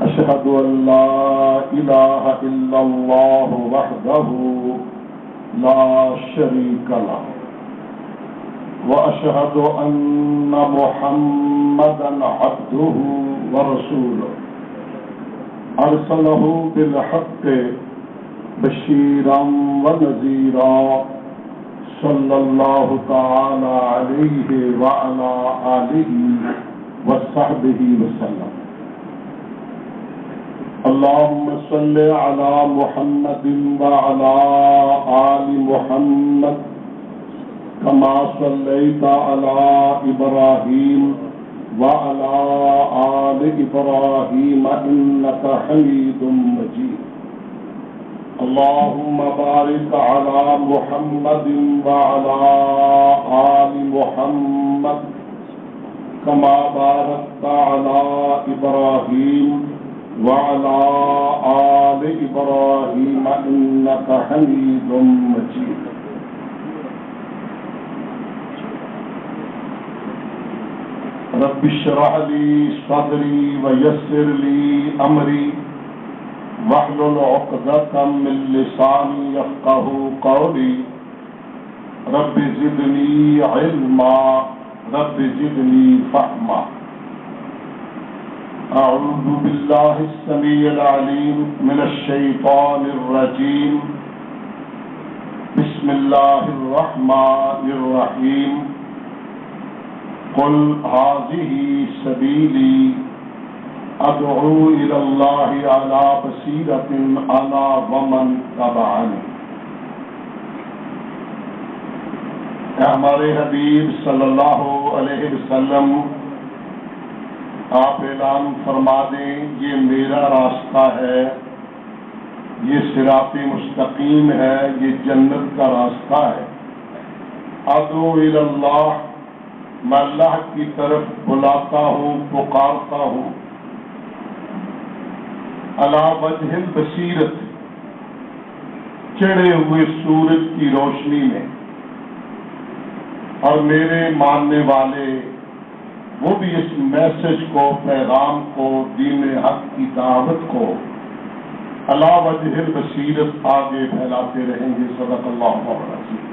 أشهد أن لا إله إلا الله وحده لا شريك له وأشهد أن محمدا عبده ورسوله أرسله بالحق بشيرا ونذيرا صلى الله تعالى عليه وعلى آله وصحبه وسلم. اللهم صل على محمد وعلى آل محمد كما صليت على إبراهيم وعلى آل إبراهيم إنك حميد مجيد. اللهم بارك على محمد وعلى آل محمد كما باركت على إبراهيم وعلى آل إبراهيم إنك حميد مجيد. رب اشرح لي صدري ويسر لي أمري واحلل عقدة من لساني يفقهوا قولي. رب زدني علما رب زدني فهما. أعوذ بالله السميع العليم من الشيطان الرجيم. بسم الله الرحمن الرحيم. قل هذه سبيلي أدعو إلى الله على بصيرة أنا ومن تبعني. اے ہمارے حبیب صلی اللہ علیہ وسلم، آپ اعلان فرما دیں یہ میرا راستہ ہے، یہ صراط مستقیم ہے، یہ جنت کا راستہ ہے. ادعو الی اللہ، میں اللہ کی طرف بلاتا ہوں، پکارتا ہوں. علی وجہ البصیرت، چڑھے ہوئے سورج کی روشنی میں، اور میرے ماننے والے وہ بھی اس میسج کو، پیغام کو، دین حق کی دعوت کو علی وجہ البصیرت آگے پھیلاتے رہیں گے. صدق اللہ العظیم.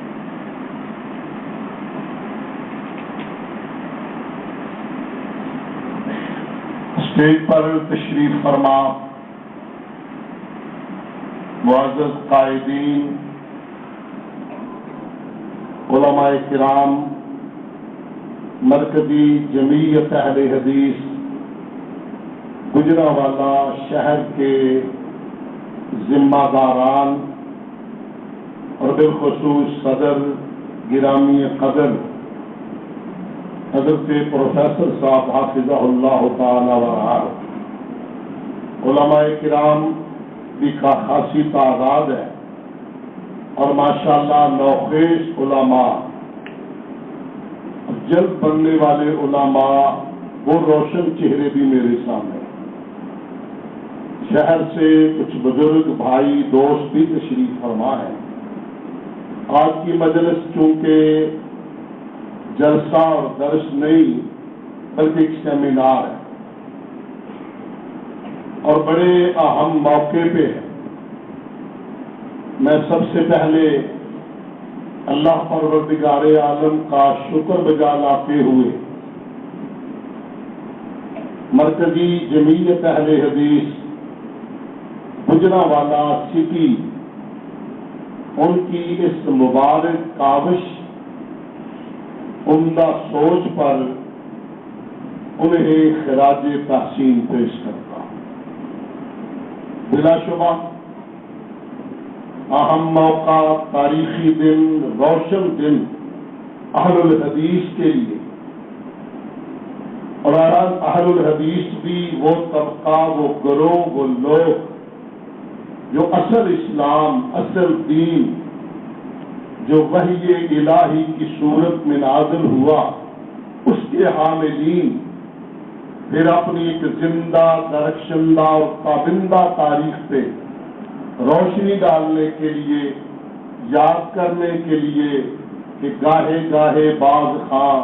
اسٹیج پر تشریف فرما معزز قائدین، علماء کرام، مرکزی جمعیت اہل حدیث گجرانوالہ شہر کے ذمہ داران، اور بالخصوص صدر گرامی قدر حضرت پروفیسر صاحب حافظہ اللہ تعالی ورعاہ، علماء کرام کی خاصی تعداد ہے، اور ماشاءاللہ نوخیز علماء، جلد بننے والے علماء، وہ روشن چہرے بھی میرے سامنے. شہر سے کچھ بزرگ بھائی دوست بھی تشریف فرما ہے. آج کی مجلس چونکہ جلسہ اور درس نہیں بلکہ ایک سیمینار ہے اور بڑے اہم موقع پہ ہے. میں سب سے پہلے اللہ پروردگار عالم کا شکر بجا لاتے ہوئے مرکزی جمعیت اہل حدیث گجرانوالہ سٹی، ان کی اس مبارک کاوش، عمدہ سوچ پر انہیں خراج تحسین پیش کرتا ہوں. بلا شبہ اہم موقع، تاریخی دن، روشن دن اہل الحدیث کے لیے، اور اہل الحدیث بھی وہ طبقہ، وہ گروہ، وہ لوگ جو اصل اسلام، اصل دین جو وحی الہی کی صورت میں نازل ہوا، اس کے حاملین پھر اپنی ایک زندہ، درخشندہ اور تابندہ تاریخ پہ روشنی ڈالنے کے لیے، یاد کرنے کے لیے کہ گاہے گاہے باز خاں،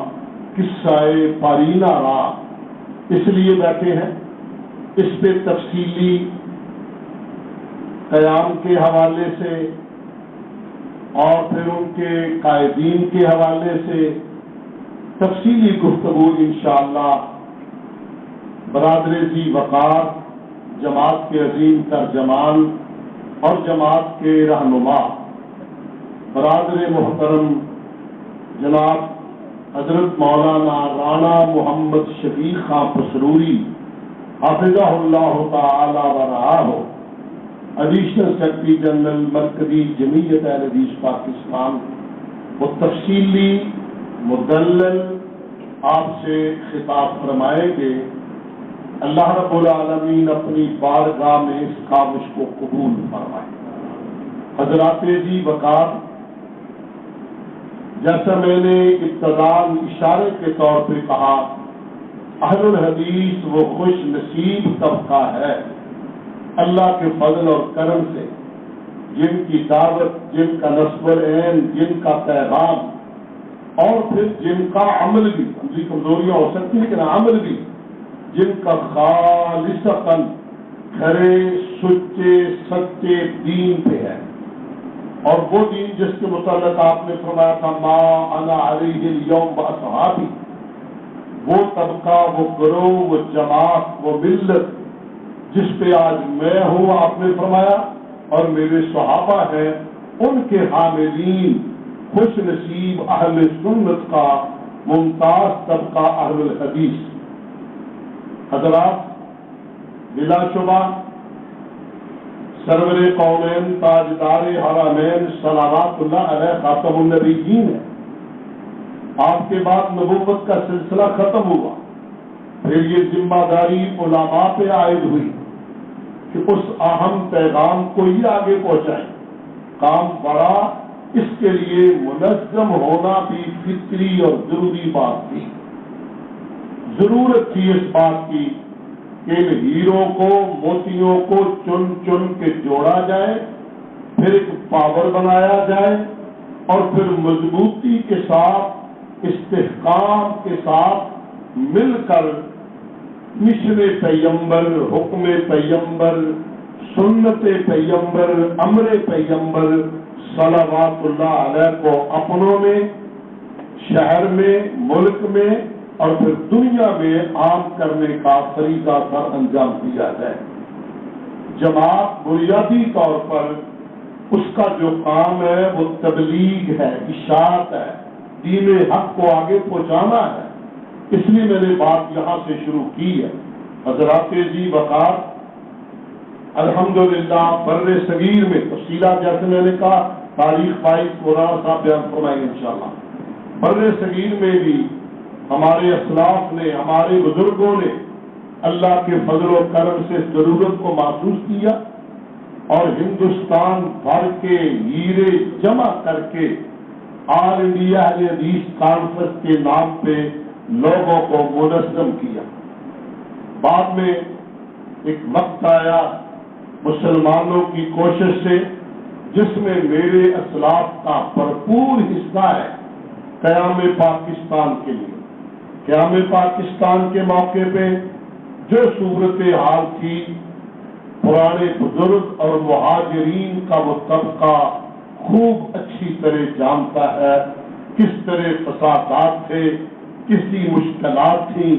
'قصہ پارینہ را اس لیے بیٹھے ہیں اس پہ تفصیلی قیام کے حوالے سے اور پھر ان کے قائدین کے حوالے سے تفصیلی گفتگو انشاءاللہ برادر ذی وقار، جماعت کے عظیم ترجمان اور جماعت کے رہنما برادر محترم جناب حضرت مولانا رانا محمد شفیق خان پسروری حافظہ اللہ تعالی ورعاہ، ایڈیشنل سیکرٹری جنرل مرکزی جمعیت اہل حدیث پاکستان، وہ تفصیلی مدلل آپ سے خطاب فرمائیں گے۔ اللہ رب العالمین اپنی بارگاہ میں اس کاوش کو قبول فرمائے۔ حضرات ذی وقار، جیسا میں نے ابتداءً اشارے کے طور پہ کہا، اہل الحدیث وہ خوش نصیب طبقہ ہے اللہ کے فضل اور کرم سے، جن کی دعوت، جن کا نصب العین، جن کا پیغام اور پھر جن کا عمل بھی، ہماری کمزوریاں ہو سکتی ہیں لیکن عمل بھی، جن کا خالصتاً کھرے سچے سچے دین پہ ہے، اور وہ دین جس کے متعلق آپ نے فرمایا تھا ما انا علیہ اليوم واصحابی، وہ طبقہ، وہ گروہ، وہ جماعت، وہ ملت جس پہ آج میں ہوں، آپ نے فرمایا، اور میرے صحابہ ہیں، ان کے حاملین خوش نصیب اہل سنت کا ممتاز طبقہ اہل الحدیث۔ حضرات، بلا شبہ سرور قومین تاجدار حرمین صلوات اللہ علیہ خاتم النبیین ہے۔ آپ کے بعد نبوت کا سلسلہ ختم ہوا، پھر یہ ذمہ داری علماء پہ عائد ہوئی کہ اس اہم پیغام کو ہی آگے پہنچائیں۔ کام بڑا، اس کے لیے منظم ہونا بھی فطری اور ضروری بات تھی۔ ضرورت تھی اس بات کی کہ ان ہیروں کو، موتیوں کو چن چن کے جوڑا جائے، پھر ایک پاور بنایا جائے، اور پھر مضبوطی کے ساتھ، استحکام کے ساتھ مل کر مشن پیغمبر، حکم پیغمبر، سنت پیغمبر، امر پیغمبر صلوات اللہ علیہ کو اپنوں میں، شہر میں، ملک میں اور پھر دنیا میں عام کرنے کا طریقہ پر انجام دیا جائے۔ جماعت بنیادی طور پر اس کا جو کام ہے وہ تبلیغ ہے، اشاعت ہے، دین حق کو آگے پہنچانا ہے۔ اس لیے میں نے بات یہاں سے شروع کی ہے۔ حضرات ذی وقار، الحمدللہ بر صغیر میں تفصیلات جیسے میں نے کہا تاریخ 22 مولانا صاحب بیان فرمائیں گے انشاءاللہ۔ بر صغیر میں بھی ہمارے اسلاف نے، ہمارے بزرگوں نے اللہ کے فضل و کرم سے ضرورت کو محسوس کیا اور ہندوستان بھر کے ہیرے جمع کر کے آل انڈیا اہل حدیث کانفرنس کے نام پہ لوگوں کو منظم کیا۔ بعد میں ایک وقت آیا مسلمانوں کی کوشش سے، جس میں میرے اسلاف کا بھرپور حصہ ہے، قیام پاکستان کے لیے۔ قیام پاکستان کے موقع پہ جو صورتحال تھی، پرانے بزرگ اور مہاجرین کا وہ طبقہ خوب اچھی طرح جانتا ہے، کس طرح فسادات تھے، کسی مشکلات تھیں،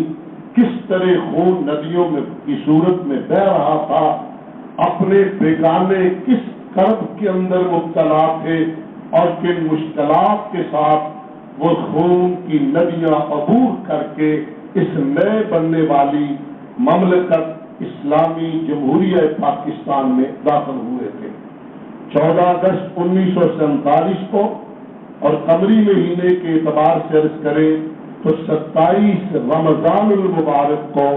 کس طرح خون ندیوں میں کی صورت میں بہہ رہا تھا، اپنے بیگانے کس کرب کے اندر مبتلا تھے اور کن مشکلات کے ساتھ وہ خون کی ندیاں عبور کر کے اس نئے بننے والی مملکت اسلامی جمہوریہ پاکستان میں داخل ہوئے تھے۔ 14 اگست 1947 کو، اور قمری مہینے کے اعتبار سے عرض کریں تو 27 رمضان المبارک کو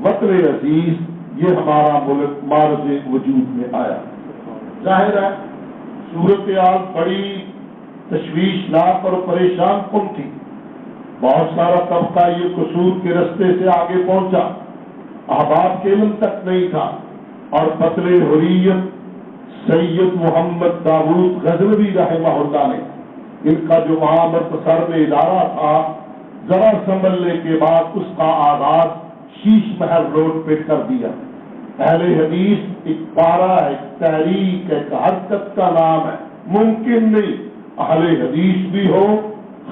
وطن عزیز یہ ہمارا ملک معرض وجود میں آیا۔ ظاہر ہے صورتحال بڑی تشویشناک اور پریشان کن تھی۔ بہت سارا طبقہ یہ قصور کے رستے سے آگے پہنچا، احباب کے علم تک نہیں تھا، اور بطل حریت سید محمد داؤد غزنوی رحمہ اللہ نے، ان کا جو وہاں مختصر میں ادارہ تھا، ذرا سنبھلنے کے بعد اس کا آغاز شیش محل روڈ پہ کر دیا۔ اہل حدیث ایک پارہ، ایک تحریک، ایک حرکت کا نام ہے. ممکن نہیں اہل حدیث بھی ہو،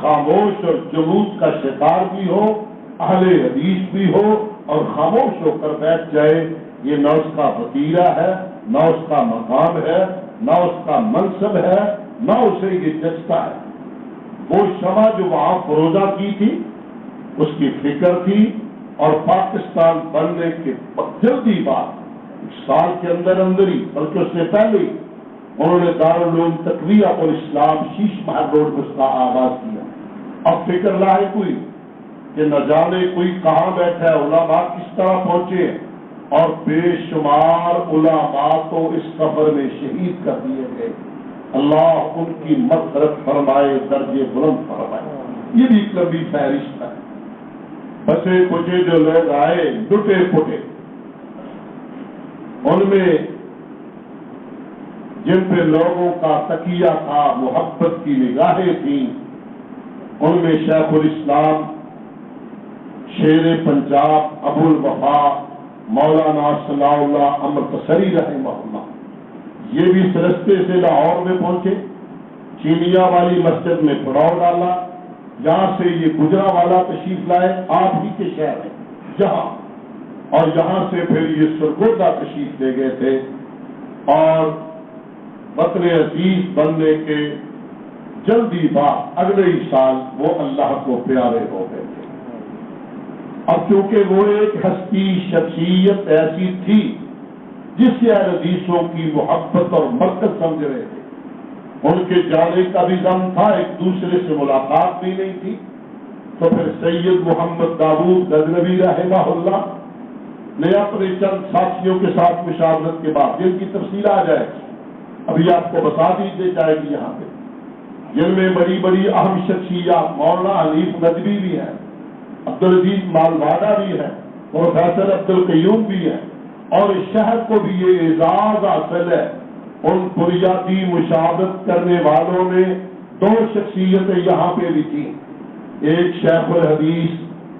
خاموش اور جلوس کا شکار بھی ہو، اہل حدیث بھی ہو اور خاموش ہو کر بیٹھ جائے. یہ نہ اس کا وتیرہ ہے، نہ اس کا مقام ہے، نہ اس کا منصب ہے، نہ اسے یہ جچتا ہے. وہ شمع جو وہاں فروزہ کی تھی اس کی فکر تھی، اور پاکستان بننے کے جلدی بعد ایک سال کے اندر ہی بلکہ اس سے پہلے ہی انہوں نے دارالعلوم تقویہ الاسلام شیش محل روڈ میں اس کا آغاز کیا. اب فکر لاحق ہوئی کہ نہ جانے کوئی کہاں بیٹھا ہے، علماء کس طرح پہنچے ہیں، اور بے شمار علماء تو اس قبر میں شہید کر دیے گئے. اللہ ان کی مغفرت فرمائے، درجے بلند فرمائے. یہ بھی ایک لمبی فہرست ہے. بچے کچے جو لوگ آئے لٹے پٹے، ان میں جن پہ لوگوں کا تکیہ تھا، محبت کی نگاہیں تھیں، ان میں شیخ الاسلام شیر پنجاب ابو الوفا مولانا صلاح اللہ امرتسری رحمہ اللہ، یہ بھی اس رستے سے لاہور میں پہنچے، چینیا والی مسجد میں پڑاؤ ڈالا، یہاں سے یہ گجرا والا تشریف لائے، آپ ہی کے شہر ہے جہاں، اور یہاں سے پھر یہ سرگودا تشریف لے گئے تھے، اور وطن عزیز بننے کے جلدی بعد اگلے ہی سال وہ اللہ کو پیارے ہو گئے تھے. اب چونکہ وہ ایک ہستی شخصیت ایسی تھی جس سے اہل حدیثوں کی محبت اور مرکز سمجھ رہے تھے، ان کے جانے کا بھی غم تھا، ایک دوسرے سے ملاقات بھی نہیں تھی. تو پھر سید محمد داؤد غزنوی رحمہ اللہ نے اپنے چند ساتھیوں کے ساتھ مشاورت کے بعد، جن کی تفصیل آ جائے ابھی آپ کو بتا دی جائے گی یہاں پہ، جن میں بڑی بڑی اہم شخصیات مولانا حنیف ندوی بھی ہیں، عبدالعزیز مالواڈا بھی ہے، پروفیسر عبدالقیوم بھی ہے، اور اس شہر کو بھی یہ اعزاز حاصل ہے. ان بنیادی مشاہدت کرنے والوں میں دو شخصیتیں یہاں پہ بھی تھیں، ایک شیخ الحدیث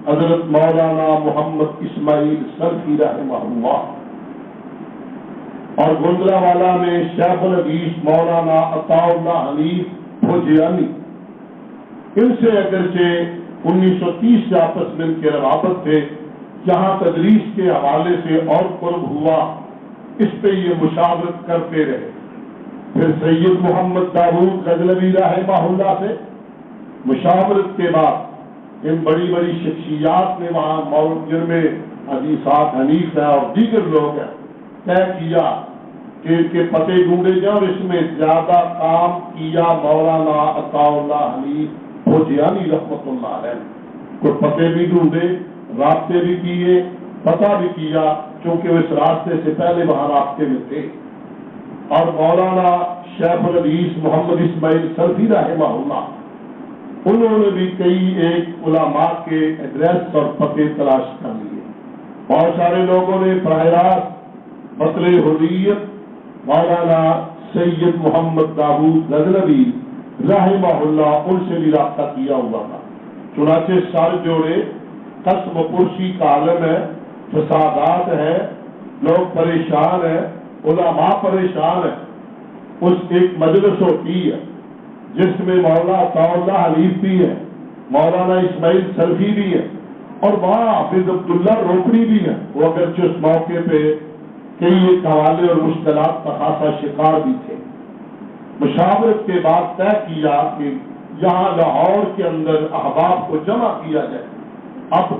حضرت مولانا محمد اسماعیل سلفی رحمہ اللہ، اور گجرانوالہ میں شیخ الحدیث مولانا عطا اللہ حنیف بھوجیانی. ان سے اگرچہ 1930 سے آپس میں ان کے روابط تھے، جہاں تدریس کے حوالے سے اور قرب ہوا اس پہ یہ مشاورت کرتے رہے. پھر سید محمد داؤد غزنوی رحمہ اللہ سے مشاورت کے بعد ان بڑی بڑی شخصیات نے وہاں جن میں حدیثات حنیف ہے اور دیگر لوگ ہیں، طے کیا کہ ان کے پتے ڈھونڈے جائیں، اور اس میں زیادہ کام کیا مولانا عطا اللہ حنیف بھوجیانی رحمۃ اللہ علیہ. کوئی پتے بھی ڈھونڈے، رابطے بھی کیے، پتہ بھی کیا، چونکہ وہ اس راستے سے پہلے وہاں رابطے میں تھے. اور مولانا شیخ الحدیث محمد اسماعیل سلفی رحمہ اللہ، انہوں نے بھی کئی ایک علماء کے ایڈریس اور پتے تلاش کر لیے. بہت سارے لوگوں نے براہ راست بطل حریت مولانا سید محمد داؤد غزنوی رحمہ اللہ ان سے بھی رابطہ کیا ہوا تھا. چنانچہ سر جوڑے، قسم و پرسی کا عالم ہے، فسادات ہیں، لوگ پریشان ہیں، علماء پریشان ہیں. اس ایک مجلس ہوتی ہے جس میں مولانا عطا اللہ حنیف بھی ہے، مولانا اسماعیل سلفی بھی ہے، اور وہاں حافظ عبداللہ روکڑی بھی ہے. وہ اگرچہ اس موقع پہ کئی ایک حوالے اور مشکلات کا خاصا شکار بھی تھے. مشاورت کے بعد طے کیا کہ یہاں لاہور کے اندر احباب کو جمع کیا جائے. اب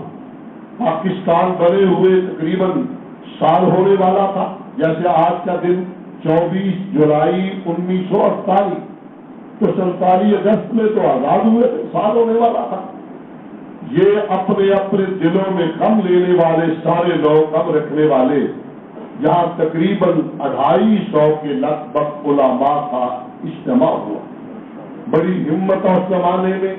پاکستان بنے ہوئے تقریباً سال ہونے والا تھا، جیسے آج کا دن 24 جولائی 1948، تو 47 اگست میں تو آزاد ہوئے تھے، سال ہونے والا تھا. یہ اپنے اپنے دلوں میں غم لینے والے سارے لوگ، غم رکھنے والے، یہاں تقریباً 250 کے لگ بھگ علماء کا اجتماع ہوا. بڑی ہمت اور زمانے میں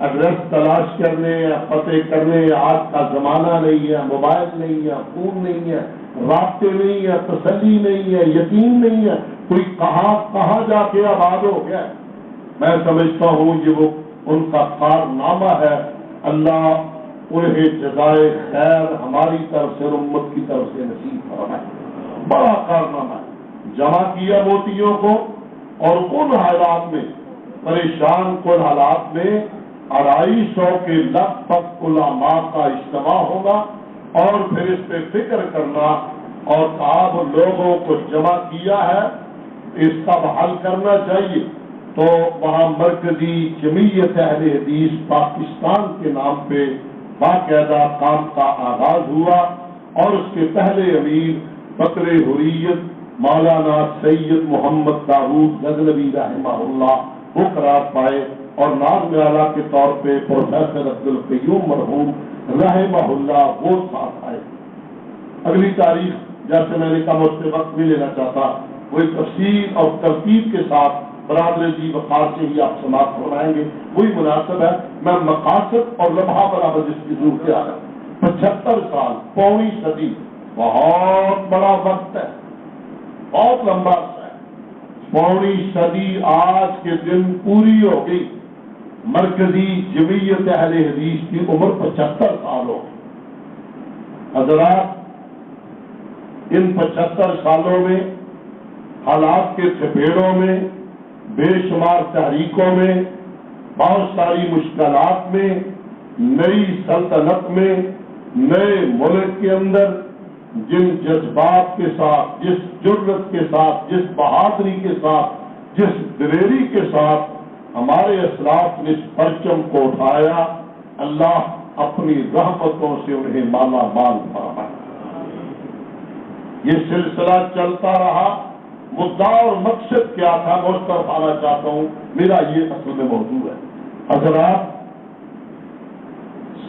ایڈریس تلاش کرنے یا پتے کرنے، آج کا زمانہ نہیں ہے، موبائل نہیں ہے، فون نہیں ہے، رابطے نہیں ہے، تسلی نہیں ہے، یقین نہیں ہے، کوئی کہاں جا کے آباد ہو گیا. میں سمجھتا ہوں یہ وہ ان کا کارنامہ ہے. اللہ انہیں جزائے خیر ہماری طرف سے اور امت کی طرف سے نصیب فرمائے۔ بڑا کارنامہ ہے، جمع کیا موتیوں کو، اور ان حالات میں پریشان کن حالات میں 250 کے لگ بھگ علماء کا اجتماع ہوگا، اور پھر اس پہ فکر کرنا، اور آپ لوگوں کو جمع کیا ہے، اس کا حل کرنا چاہیے۔ تو وہاں مرکزی جمعیت اہل حدیث پاکستان کے نام پہ باقاعدہ کام کا آغاز ہوا، اور اس کے پہلے امیر فقر حریت مولانا سید محمد داؤد غزنوی رحمہ اللہ وہ قرار پائے، اور نام اعلیٰ کے طور پہ پروفیسر عبدالقیوم مرحوم رحمہ اللہ وہ ساتھ آئے۔ اگلی تاریخ جیسے میں نے کہا اس پہ وقت نہیں لینا چاہتا، وہی تفصیل اور ترتیب کے ساتھ برادر جی وقار سے ہی آپ سماعت فرمائیں گے، وہی مناسب ہے۔ میں مقاصد اور لمحہ برابر جس کی ضرورت آ رہا ہے، 75 سال، پوری صدی، بہت بڑا وقت ہے، بہت لمبا عرصہ ہے۔ پوری صدی آج کے دن پوری ہو گئی، مرکزی جمعیت اہل حدیث کی عمر 75 سال ہو گئی۔ حضرات، ان 75 سالوں میں حالات کے چپیڑوں میں، بے شمار تحریکوں میں، بہت ساری مشکلات میں، نئی سلطنت میں، نئے ملک کے اندر جن جذبات کے ساتھ، جس جرت کے ساتھ، جس بہادری کے ساتھ، جس دلیری کے ساتھ ہمارے اسلاف نے اس پرچم کو اٹھایا، اللہ اپنی رحمتوں سے انہیں مالا مال فرمائے۔ یہ سلسلہ چلتا رہا، مدعا اور مقصد کیا تھا میں اس طرف آنا چاہتا ہوں، میرا یہ اصل میں موضوع ہے۔ حضرات،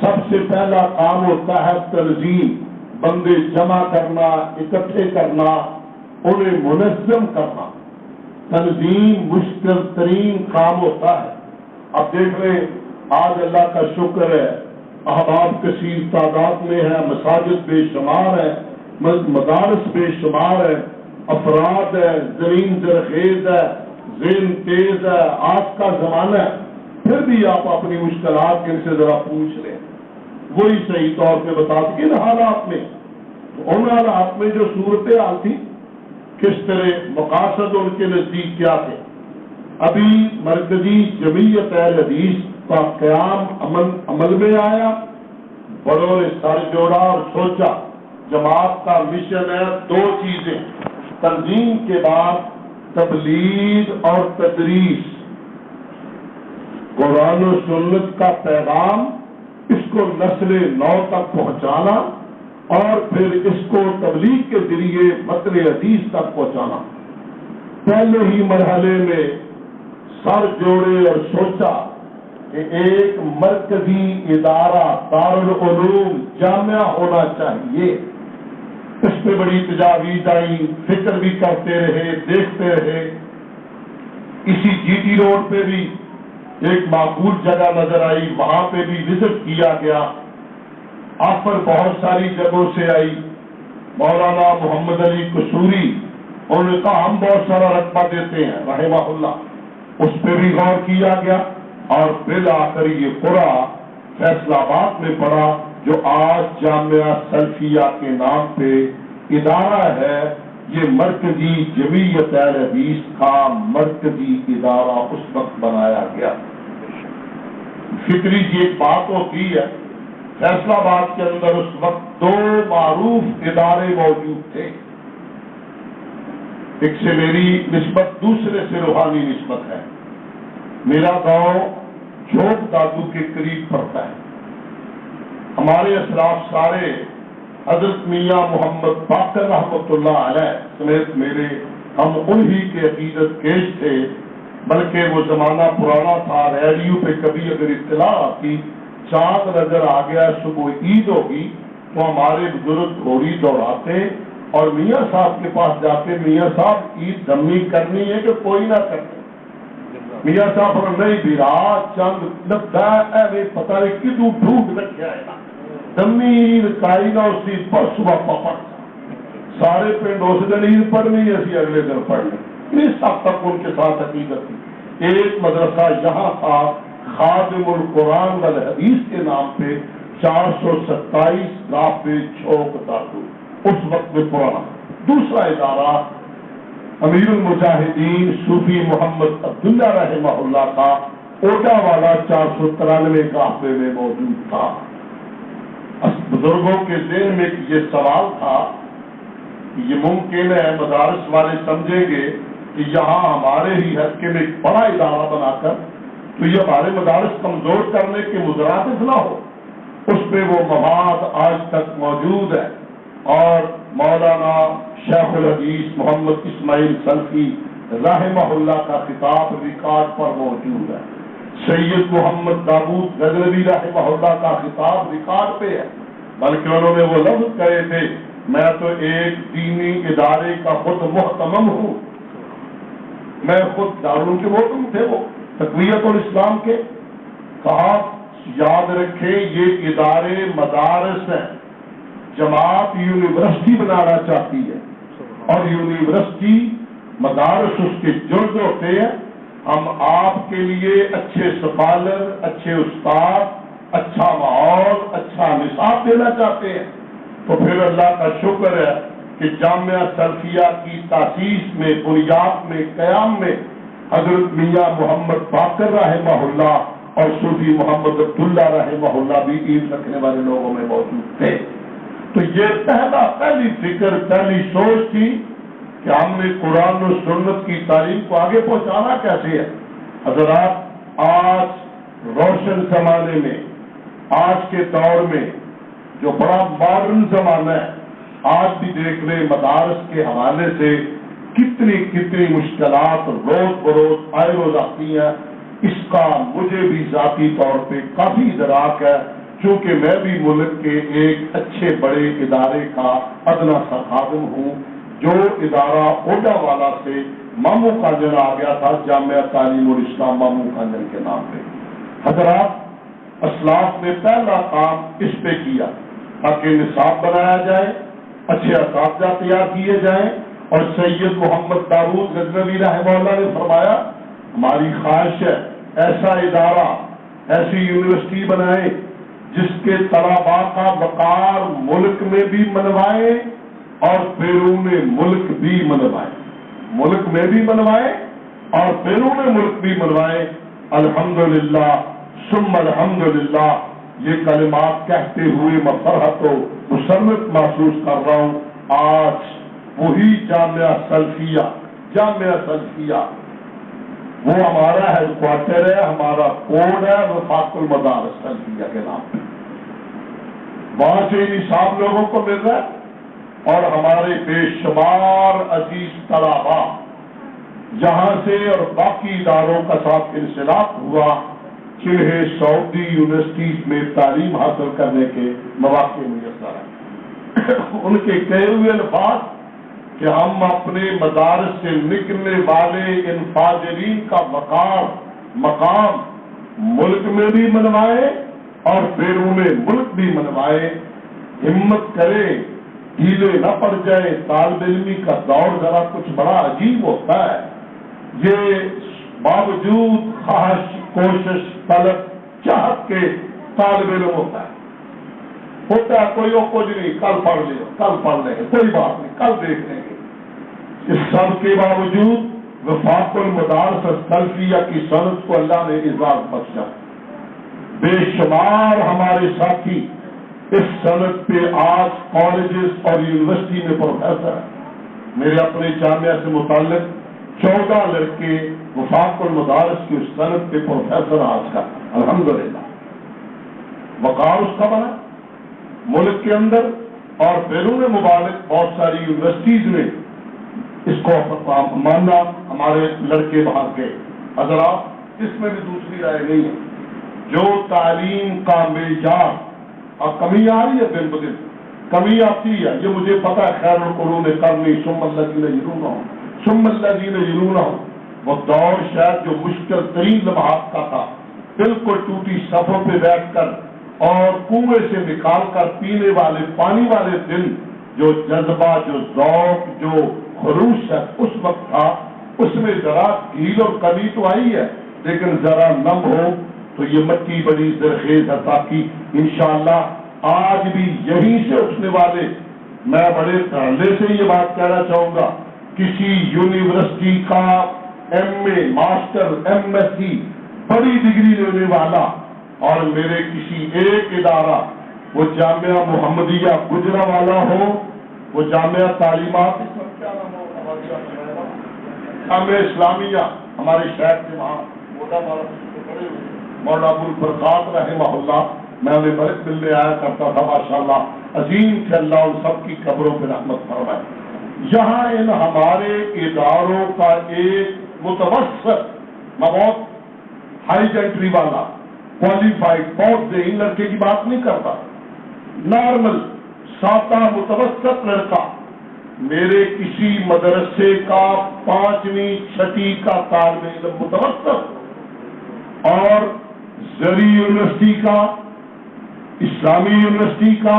سب سے پہلا کام ہوتا ہے تنظیم، بندے جمع کرنا، اکٹھے کرنا، انہیں منظم کرنا۔ تنظیم مشکل ترین کام ہوتا ہے۔ اب دیکھ لیں، آج اللہ کا شکر ہے، احباب کثیر تعداد میں ہے، مساجد بے شمار ہے، مدارس بے شمار ہے، افراد ہے، زمین زرخیز ہے، ذہن تیز ہے، آج کا زمانہ ہے، پھر بھی آپ اپنی مشکلات ان سے ذرا پوچھ لیں، وہی صحیح طور پہ بتا دیں ان حالات میں، ان حالات میں جو صورتحال تھی، کس طرح مقاصد ان کے نزدیک کیا تھے۔ ابھی مرکزی جمعیت اہل حدیث کا قیام عمل میں آیا، بڑوں نے سر جوڑا اور سوچا جماعت کا مشن ہے دو چیزیں، تنظیم کے بعد تبلیغ اور تدریس، قرآن و سنت کا پیغام، اس کو نسل نو تک پہنچانا، اور پھر اس کو تبلیغ کے ذریعے متن حدیث تک پہنچانا۔ پہلے ہی مرحلے میں سر جوڑے اور سوچا کہ ایک مرکزی ادارہ دارالعلوم جامعہ ہونا چاہیے۔ اس پہ بڑی تجاویز آئی، فکر بھی کرتے رہے، دیکھتے رہے۔ اسی جی ٹی روڈ پہ بھی ایک معقول جگہ نظر آئی، وہاں پہ بھی وزٹ کیا گیا۔ آفر بہت ساری جگہوں سے آئی، مولانا محمد علی قصوری، انہوں نے کہا ہم بہت سارا رقبہ دیتے ہیں رحمہ اللہ، اس پہ بھی غور کیا گیا، اور بالآخر یہ قرا فیصلہ آباد میں پڑا جو آج جامعہ سلفیہ کے نام پہ ادارہ ہے۔ یہ مرکزی جمعیت اہل حدیث کا مرکزی ادارہ اس وقت بنایا گیا۔ فکری کی ایک بات ہوتی ہے، فیصلہ آباد کے اندر اس وقت دو معروف ادارے موجود تھے، ایک سے میری نسبت، دوسرے سے روحانی نسبت ہے۔ میرا گاؤں جھوک دادو کے قریب پڑتا ہے۔ ہمارے اسلاف سارے حضرت میاں محمد باقر رحمۃ اللہ علیہ سمیت میرے، ہم انہی کے عقیدت کیش تھے، بلکہ وہ زمانہ پرانا تھا، ریڈیو پہ کبھی اگر اطلاع آتی چاند نظر آ گیا، صبح عید ہوگی، تو ہمارے بزرگ گھوڑی دوڑاتے اور میاں صاحب کے پاس جاتے، میاں صاحب عید دمی کرنی ہے کہ کوئی نہ کرتے؟ میاں صاحب نہیں بھی رات چند لگتا ہے، پتہ نہیں کدو ڈھونڈ رکھے آئے گا دمی کائی نہ اسی پر صبح پاپڑ سارے پنڈ اس دن عید پڑھنی ہے، اسی اگلے دن پڑھنی، اس حد تک ان کے ساتھ حقیقت تھی۔ ایک مدرسہ یہاں تھا خادم القرآن والحدیث کے نام پہ، 427 گافے چھوک دادو اس وقت میں پرانا. دوسرا ادارہ امیر المجاہدین صوفی محمد عبداللہ رحمہ اللہ کا اوٹا والا 493 گافے میں موجود تھا. بزرگوں کے ذہن میں یہ سوال تھا کہ یہ ممکن ہے مدارس والے سمجھیں گے کہ یہاں ہمارے ہی حلقے میں ایک بڑا ادارہ بنا کر تو یہ ہمارے مدارس کمزور کرنے کے مترادف نہ ہو. اس پہ وہ مواد آج تک موجود ہے اور مولانا شیخ الحدیث محمد اسماعیل سلفی رحمہ اللہ کا خطاب ریکارڈ پر موجود ہے. سید محمد داود غزنوی رحمہ اللہ کا خطاب ریکارڈ پہ ہے. بلکہ انہوں نے وہ لفظ کہے تھے میں تو ایک دینی ادارے کا خود محتمم ہوں. میں خود دارالعلوم کے محتم تھے وہ تقویت الاسلام کے. کہا یاد رکھیں یہ ادارے مدارس ہیں. جماعت یونیورسٹی بنانا چاہتی ہے اور یونیورسٹی مدارس اس کے جرد ہوتے ہیں. ہم آپ کے لیے اچھے سکالر، اچھے استاد، اچھا ماحول، اچھا نصاب دینا چاہتے ہیں. تو پھر اللہ کا شکر ہے کہ جامعہ سلفیہ کی تاسیس میں، بنیاد میں، قیام میں حضرت میاں محمد باقر رحمہ اللہ اور صوفی محمد عبداللہ رحمہ اللہ بھی عید رکھنے والے لوگوں میں موجود تھے. تو یہ پہلی فکر، پہلی سوچ تھی کہ ہم نے قرآن و سنت کی تعلیم کو آگے پہنچانا کیسے ہے. حضرات آج روشن زمانے میں، آج کے دور میں جو بڑا ماڈرن زمانہ ہے، آج بھی دیکھ رہے مدارس کے حوالے سے کتنی مشکلات روز بروز آئے روز آتی ہیں. اس کا مجھے بھی ذاتی طور پہ کافی ادراک ہے چونکہ میں بھی ملک کے ایک اچھے بڑے ادارے کا ادنا سا خادم ہوں. جو ادارہ اوڈا والا سے مامو کانجن آ گیا تھا، جامعہ تعلیم الاسلام مامو کانجن کے نام پہ. حضرات اسلاف نے پہلا کام اس پہ کیا تاکہ نصاب بنایا جائے، اچھے اساتذہ تیار کیے جائیں. اور سید محمد داود غزنوی رحمہ اللہ نے فرمایا ہماری خواہش ہے ایسا ادارہ، ایسی یونیورسٹی بنائیں جس کے طلباء کا وقار ملک میں بھی منوائے اور بیرون ملک بھی منوائے. ملک میں بھی منوائے اور بیرون ملک بھی منوائے. الحمدللہ ثم الحمدللہ یہ کلمات کہتے ہوئے میں فرحت و مسرت محسوس کر رہا ہوں. آج وہی جامعہ سلفیہ وہ ہمارا ہیڈ کوارٹر ہے، ہمارا کوڈ ہے وفاق المدارس سلفیہ کے نام پہ. وہاں سے نصاب لوگوں کو مل رہا ہے اور ہمارے بے شمار عزیز طلباء جہاں سے اور باقی اداروں کا ساتھ انسلاق ہوا جنہیں سعودی یونیورسٹیز میں تعلیم حاصل کرنے کے مواقع میسر ہیں. ان کے کہے ہوئے الفاظ کہ ہم اپنے مدارس سے نکلنے والے ان فاضلین کا مقام ملک میں بھی منوائے اور بیرون ملک بھی منوائے. ہمت کرے، ڈھیلے نہ پڑ جائے. طالب علمی کا دور ذرا کچھ بڑا عجیب ہوتا ہے. یہ باوجود خواہش، کوشش، طلب، چاہت کے طالب علم ہوتا ہے کوئی کچھ نہیں، کل پڑھ لیں گے، کوئی بات نہیں، کل دیکھ لیں گے. اس سب کے باوجود وفاق المدارس سلفیہ کی صنعت کو اللہ نے اعزاز بخشا. بے شمار ہمارے ساتھی اس صنعت پہ آج کالجز اور یونیورسٹی میں پروفیسر ہیں. میرے اپنے جامعہ سے متعلق 14 لڑکے وفاق المدارس کی اس صنعت پہ پروفیسر آج کا الحمدللہ. وقار اس کا بنا ملک کے اندر اور بیرون ممالک بہت ساری یونیورسٹیز میں اس کو ماننا ہمارے لڑکے باہر گئے. حضرات اس میں بھی دوسری رائے نہیں ہے. جو تعلیم کا معیار اور کمی آ رہی ہے، دن بدن کمی آتی ہے، یہ مجھے پتا ہے. خیر القرون قرنی ثم الذین یلونہم وہ دور شاید جو مشکل ترین لمحات کا تھا. بالکل ٹوٹی صفوں پہ بیٹھ کر اور کنویں سے نکال کر پینے والے پانی والے دن جو جذبہ، جو ذوق، جو خروش ہے اس وقت تھا. اس میں ذرا ڈھیل اور کمی تو آئی ہے لیکن ذرا نم ہو تو یہ مٹی بڑی زرخیز ہے، تاکہ انشاءاللہ آج بھی یہیں سے اٹھنے والے، میں بڑے دھڑلے سے یہ بات کہنا چاہوں گا، کسی یونیورسٹی کا ایم اے، ماسٹر، ایم ایس سی بڑی ڈگری لینے والا اور میرے کسی ایک ادارہ، وہ جامعہ محمدیہ گجرانوالہ ہو، وہ جامعہ تعلیمات جامعہ اسلامیہ ہمارے شہر کے وہاں مولانا ابو الفرقات رحمہ اللہ، میں انہیں برک ملنے آیا کرتا تھا، ماشاءاللہ عظیم کہ اللہ ان سب کی قبروں پہ رحمت فرمائے۔ یہاں ان ہمارے اداروں کا ایک متوسط، میں بہت ہائی جنٹری والا، کوالیفائڈ، بہت ذہین لڑکے کی بات نہیں کرتا، نارمل سادہ متوسط لڑکا میرے کسی مدرسے کا 5ویں 6ٹی کا طالب علم متوسط، اور زرعی یونیورسٹی کا، اسلامی یونیورسٹی کا،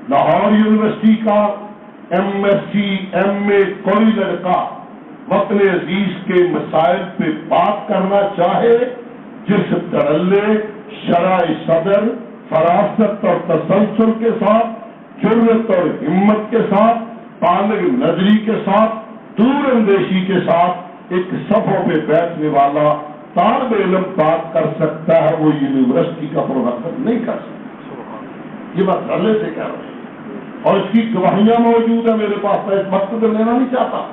لاہور یونیورسٹی کا ایم ایس سی، ایم اے، کوئی لڑکا وطن عزیز کے مسائل پہ بات کرنا چاہے، جس دھڑلے، شرح صدر، فراست اور تسلسل کے ساتھ، جرأت اور ہمت کے ساتھ، بالغ نظری کے ساتھ، دور اندیشی کے ساتھ ایک صفوں پہ بیٹھنے والا طالب علم بات کر سکتا ہے، وہ یونیورسٹی کا پروفیسر نہیں کر سکتا۔ یہ بات دھڑلے سے کہہ رہا ہوں، اور اس کی گواہیاں موجود ہیں میرے پاس، میں اس وقت تو لینا نہیں چاہتا۔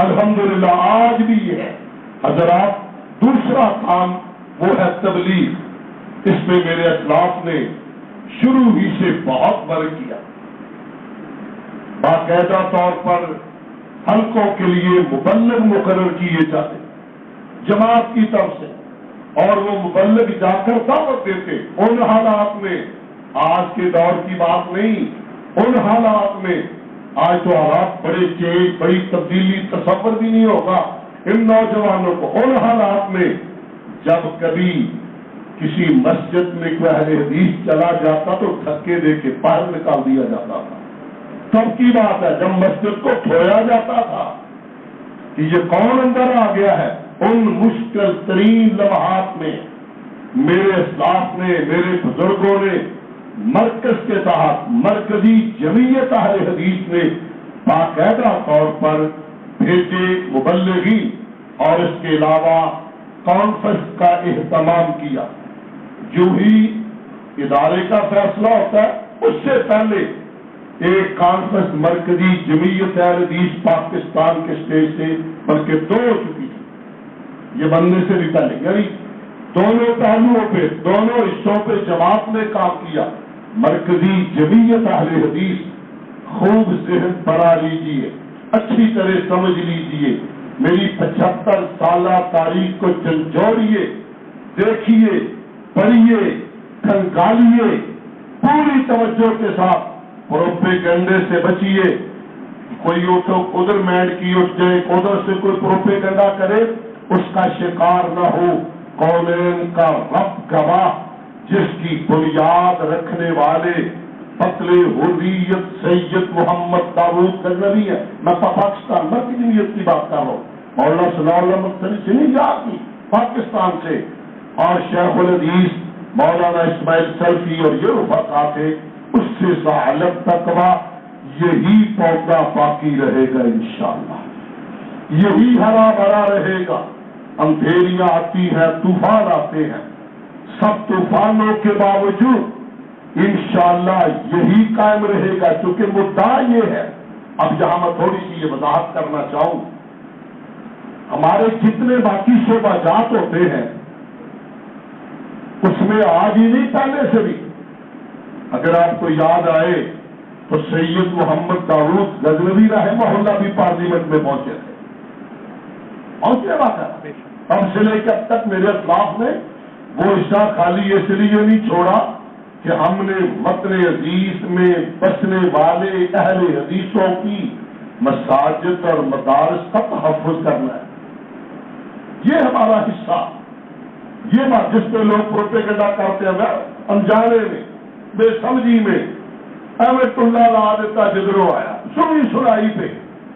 الحمدللہ آج بھی یہ ہے حضرات۔ دوسرا کام وہ ہے تبلیغ، اس میں میرے اسلاف نے شروع ہی سے بہت برکت کیا۔ باقاعدہ طور پر حلقوں کے لیے مبلغ مقرر کیے جاتے جماعت کی طرف سے، اور وہ مبلغ جا کر دعوت دیتے ان حالات میں، آج کے دور کی بات نہیں، ان حالات میں۔ آج تو حالات بڑے چینج، بڑی تبدیلی، تصور بھی نہیں ہوگا ان نوجوانوں کو۔ ان حالات میں جب کبھی کسی مسجد میں کوئی اہل حدیث چلا جاتا تو دھکے دے کے باہر نکال دیا جاتا تھا۔ تب کی بات ہے جب مسجد کو دھویا جاتا تھا کہ یہ کون اندر آ گیا ہے۔ ان مشکل ترین لمحات میں میرے اسلاف نے، میرے بزرگوں نے، مرکز کے تحت مرکزی جمعیت اہل حدیث نے باقاعدہ طور پر بھیجے مبلغین، اور اس کے علاوہ کانفرنس کا اہتمام کیا۔ جو ہی ادارے کا فیصلہ ہوتا ہے اس سے پہلے ایک کانفرنس مرکزی جمعیت اہل حدیث پاکستان کے اسٹیج سے بلکہ 2 ہو چکی تھی، یہ بننے سے بھی پہلے، یعنی دونوں پہلوؤں پہ، دونوں حصوں پہ جماعت نے کام کیا۔ مرکزی جمعیت اہل حدیث، خوب ذہن بنا لیجیے، اچھی طرح سمجھ لیجیے، میری 75 سالہ تاریخ کو جھنجھوڑیے، دیکھیے، پڑھیے، کھنگالیے، پوری توجہ کے ساتھ، پروپیگنڈے سے بچیے۔ کوئی ادھر مینڈ کی اٹھ جائے، ادھر سے کوئی پروپیگنڈا کرے، اس کا شکار نہ ہو۔ کونین کا رب گواہ، جس کی بنیاد رکھنے والے پتلے حریت سید محمد داؤد غزنوی ہے۔ میں پاکستان بھر کی جمعیت کی بات کر رہا ہوں، مولانا صلی اللہ علیہ سے نہیں جاتی، پاکستان سے، اور شیخ الحدیث مولانا اسماعیل سلفی اور یہ رفقا تھے، اس سے ظالم تقویٰ، یہی پودا باقی رہے گا انشاءاللہ، یہی ہرا بھرا رہے گا۔ اندھیریاں آتی ہیں، طوفان آتے ہیں، سب طوفانوں کے باوجود انشاءاللہ یہی قائم رہے گا، چونکہ مدعا یہ ہے۔ اب یہاں میں تھوڑی سی یہ وضاحت کرنا چاہوں، ہمارے جتنے باقی شعبہ جات ہوتے ہیں اس میں آج ہی نہیں، پہلے سے بھی اگر آپ کو یاد آئے تو سید محمد داؤد غزنوی رحمہ اللہ بھی پارلیمنٹ میں پہنچے تھے، پہنچے بات ہے۔ اب سے لے کے اب تک میرے اسلاف نے وہ حصہ خالی اس لیے نہیں چھوڑا کہ ہم نے وطن عزیز میں بسنے والے اہل حدیثوں کی مساجد اور مدارس کا تحفظ کرنا ہے، یہ ہمارا حصہ۔ یہ بات جس پہ لوگ پروپیگنڈا کرتے ہیں انجانے میں، بے سمجھی میں، احمد اللہ لا دیتا جدرو آیا، سنی سنائی پہ۔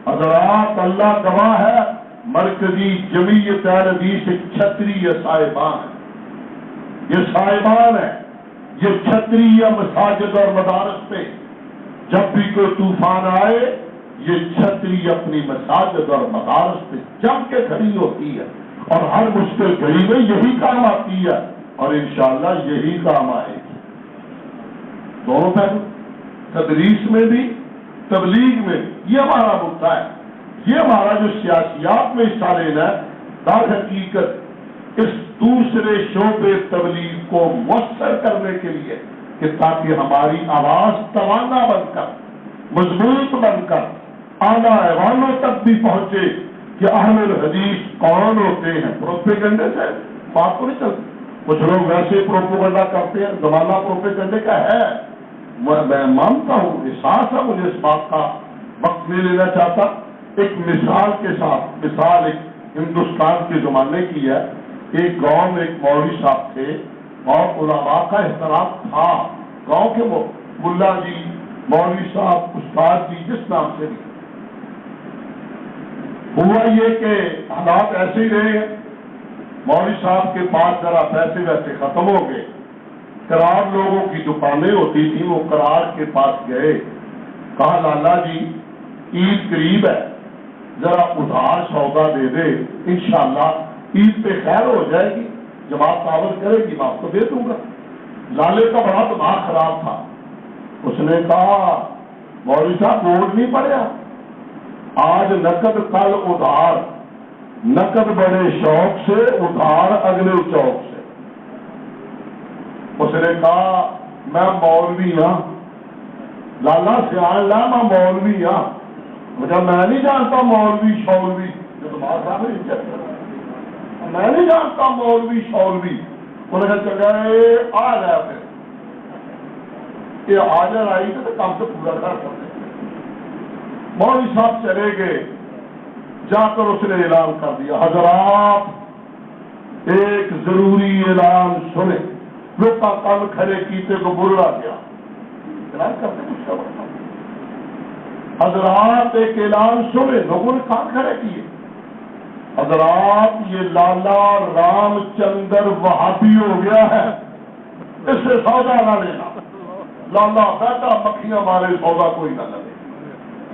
حضرات اللہ گواہ ہے، مرکزی جمعیت اہل حدیث ایک چھتری صاحبان ہے، یہ صاحبان ہے، یہ چھتری یا مساجد اور مدارس پہ جب بھی کوئی طوفان آئے یہ چھتری اپنی مساجد اور مدارس پہ جم کے کھڑی ہوتی ہے، اور ہر مشکل گھڑی میں یہی کام آتی ہے، اور انشاءاللہ یہی کام آئے گی۔ دونوں پہلو، تدریس میں بھی تبلیغ میں بھی، یہ ہمارا مدعا ہے۔ یہ ہمارا جو سیاسیات میں حصہ لینا ہے، در حقیقت اس دوسرے شعبے تبلیغ کو مؤثر کرنے کے لیے کہ تاکہ ہماری آواز توانا بن کر، مضبوط بن کر اعلیٰ ایوانوں تک بھی پہنچے کہ اہل الحدیث کون ہوتے ہیں۔ پروپیگنڈے سے بات تو نہیں چلتی، کچھ لوگ ویسے پروپیگنڈا کرتے ہیں، زمانہ پروپیگنڈے کا ہے، میں مانتا ہوں، احساس ہے مجھے اس بات کا، وقت نہیں لینا چاہتا۔ ایک مثال کے ساتھ، مثال ایک ہندوستان کے زمانے کی ہے۔ ایک گاؤں میں ایک مولوی صاحب تھے اور علماء کا احترام تھا، گاؤں کے ملا جی، مولوی صاحب، استاد جی، جس نام سے بھی۔ ہوا یہ کہ حالات ایسے ہی رہے ہیں، مولوی صاحب کے پاس ذرا پیسے ویسے ختم ہو گئے، قرار لوگوں کی دکانیں ہوتی تھیں، وہ قرار کے پاس گئے، کہا لالا جی عید قریب ہے، ذرا ادھار سودا دے دے، انشاءاللہ عید پہ خیر ہو جائے گی، جماعت دعوت کرے گی میں آپ کو دے دوں گا۔ لالے کا بڑا دماغ خراب تھا، اس نے کہا مولوی صاحب ووٹ نہیں پڑیا، آج نقد کل ادھار، نقد بڑے شوق سے، ادھار اگلے چوک سے۔ اس نے کہا میں مولوی ہاں، لالا سیان لا میں مولوی ہاں، مجھے میں نہیں جانتا مولوی شولوی، جو تمہارا صاحب میں نہیں جانتا مولوی شولوی۔ انہوں نے کہا چلے آ جائے، پھر یہ حاضر آئی تو کام سے پورا کر سکتے۔ مولوی صاحب چلے گئے، جا کر اس نے اعلان کر دیا، حضرات ایک ضروری اعلان سنیں، لوگ کا کام کھڑے کیتے کو برلا گیا، اعلان کرتے کچھ کا بڑھتا، حضرات ایک اعلان سنیں، لوگوں نے کام کھڑے کیے، حضرات یہ لالا رام چندر وہابی ہو گیا ہے، اس سے سودا نہ لینا، لالا بیٹا مکھیاں مارے سودا کوئی نہ لگے،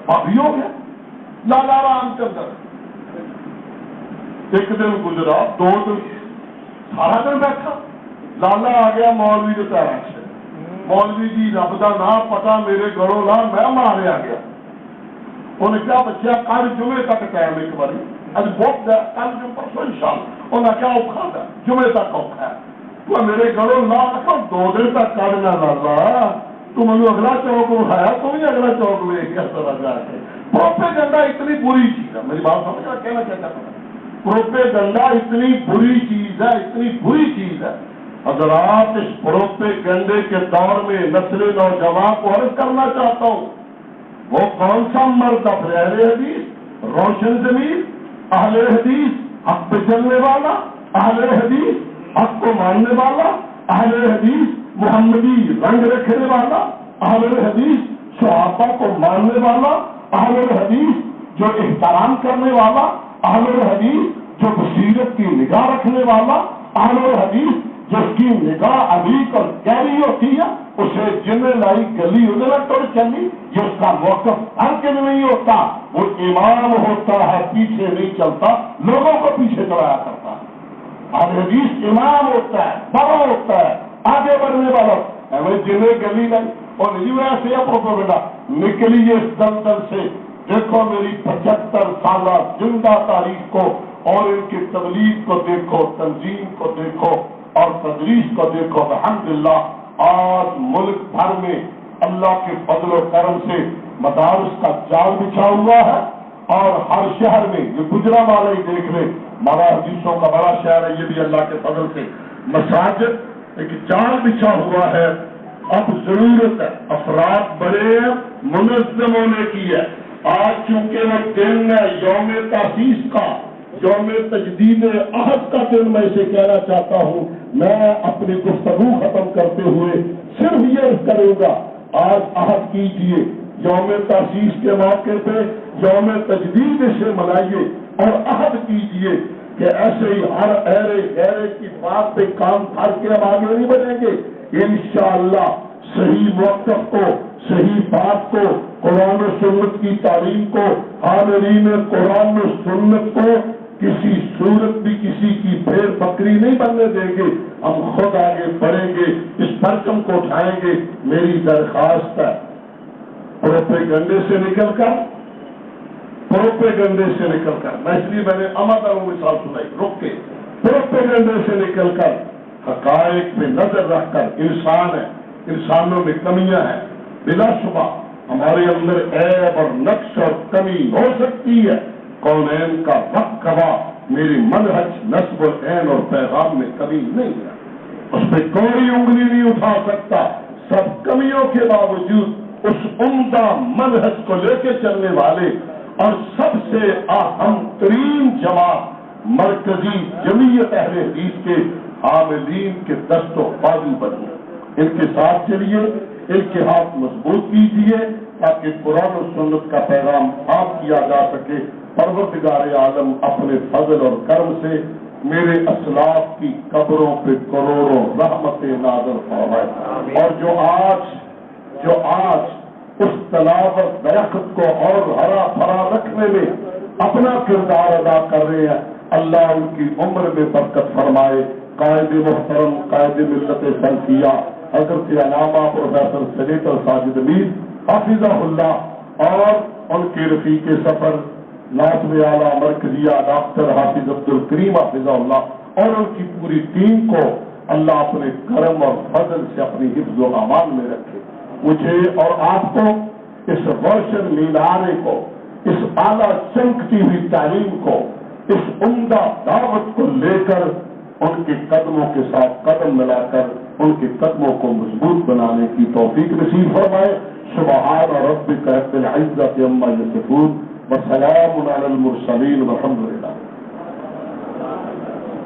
وہابی ہو گیا لالا رام چندر۔ ایک دن گزرا، دو دن، سارا دن بیٹھا، لالا آ گیا مولوی کے پیروں سے، مولوی جی رب دا نام پتا میرے گھروں لا میں مارے آ گیا۔ انہیں کیا بچیا کل جمعے تک ٹائم ایک باری، اج بہت کل جو پرسوں انشاءاللہ، انہیں کیا اوکھا تھا جمعے تک اوکھا ہے، تو میرے گھروں لا رکھا 2 دن تک کرنا لالا، تو مجھے اگلا چوک اٹھایا، تو بھی اگلا چوک لے گیا طرح جا کے۔ پروپیگنڈا اتنی بری چیز ہے، میری بات سمجھ رہا کہنا کیا چاہتا ہوں، پروپیگنڈا اتنی بری چیز ہے، اتنی بری چیز ہے۔ حضرات اس پروپیگنڈے کے دور میں نسل نوجوان کو عرض کرنا چاہتا ہوں، وہ کون سا مرد اہل حدیث، روشن ضمیر، اہل حدیث، حق پہ چلنے والا، اہل حدیث حق کو ماننے والا، اہل حدیث محمدی رنگ رکھنے والا، اہل حدیث صحابہ کو ماننے والا، اہل حدیث جو احترام کرنے والا، اہل حدیث جو بصیرت کی نگاہ رکھنے والا، اہل حدیث جس کی نگاہ عمیق اور گہری ہوتی ہے، اسے جن لائی گلی ادھر توڑ چلی، یہ اس کا موقف ہر کے نہیں ہوتا، وہ امام ہوتا ہے، پیچھے نہیں چلتا، لوگوں کو پیچھے چلایا کرتا ہے۔ اہل حدیث امام ہوتا ہے، بڑا ہوتا ہے، آگے بڑھنے والا، ہمیں جنہیں گلی نہیں، اور یہ ایسے یا پروپیگنڈا نکلی اس دلدل سے۔ دیکھو میری 75 سالہ زندہ تاریخ کو اور ان کی تبلیغ کو دیکھو، تنظیم کو دیکھو اور تدریس کو دیکھو، الحمدللہ آج ملک بھر میں اللہ کے فضل و کرم سے مدارس کا جال بچھا ہوا ہے، اور ہر شہر میں، یہ گجرانوالہ ہی دیکھ لیں، ہمارا حدیثوں کا بڑا شہر ہے، یہ بھی اللہ کے فضل سے مساجد ایک جال بچھا ہوا ہے۔ اب ضرورت ہے افراد بڑے منظم ہونے کی ہے۔ آج چونکہ وہ دن ہے یوم تاسیس کا، یوم تجدید عہد کا دن، میں اسے کہنا چاہتا ہوں، میں اپنی گفتگو ختم کرتے ہوئے صرف یہ کروں گا، آج عہد کیجئے، یوم تاسیس کے موقع پہ یوم تجدید سے منائیے اور عہد کیجئے کہ ایسے ہی ہر ایرے گہرے کی بات پہ کام کر کے ہم آگے نہیں بڑھیں گے. انشاءاللہ صحیح موقف کو، صحیح بات کو، قرآن و سنت کی تعلیم کو، حاضرین قرآن و سنت کو کسی صورت بھی کسی کی بھیڑ بکری نہیں بننے دیں گے. ہم خود آگے بڑھیں گے، اس پرچم کو اٹھائیں گے. میری درخواست ہے پروپیگنڈے سے نکل کر میں اس لیے میں نے امدر مثال سنائی رک کے، پروپیگنڈے سے نکل کر حقائق پہ نظر رکھ کر، انسان ہے، انسانوں میں کمیاں ہیں، بلا شبہ ہمارے اندر عیب اور نقص اور کمی ہو سکتی ہے. کونین کا وقت گواہ میری منہج نصب العین اور پیغام میں کمی نہیں ہے، اس پہ کوئی انگلی نہیں اٹھا سکتا. سب کمیوں کے باوجود اس عمدہ منہج کو لے کے چلنے والے اور سب سے اہم ترین جماعت مرکزی جمعیت اہل حدیث کے عاملین کے دست و بازو بنیے. ان کے ساتھ چلیے، ان کے ہاتھ مضبوط کیجیے تاکہ قرآن و سنت کا پیغام آپ کیا جا سکے. پروردگار عالم اپنے فضل اور کرم سے میرے اسلاف کی قبروں پہ کروڑوں رحمت نازل فرمائے. اور جو آج اس تلاوت درخت کو اور ہرا بھرا رکھنے میں اپنا کردار ادا کر رہے ہیں، اللہ ان کی عمر میں برکت فرمائے. قائد محترم، قائد ملت سلفیہ حضرت علامہ پروفیسر سینیٹر ساجد امیر حافظہ اللہ اور ان کے رفیق سفر ناصب اعلیٰ مرکزیہ ڈاکٹر حافظ عبد الکریم حافظہ اللہ اور ان کی پوری ٹیم کو اللہ اپنے کرم اور فضل سے اپنی حفظ و امان میں رکھے. مجھے اور آپ کو اس روشن مینارے کو، اس اعلیٰ چمکتی ہوئی تعلیم کو، اس عمدہ دعوت کو لے کر ان کے قدموں کے ساتھ قدم ملا کر ان کے قدموں کو مضبوط بنانے کی توفیق نصیب فرمائے. سبحان ربک رب العزة عما یصفون وسلام علی المرسلین والحمد للہ.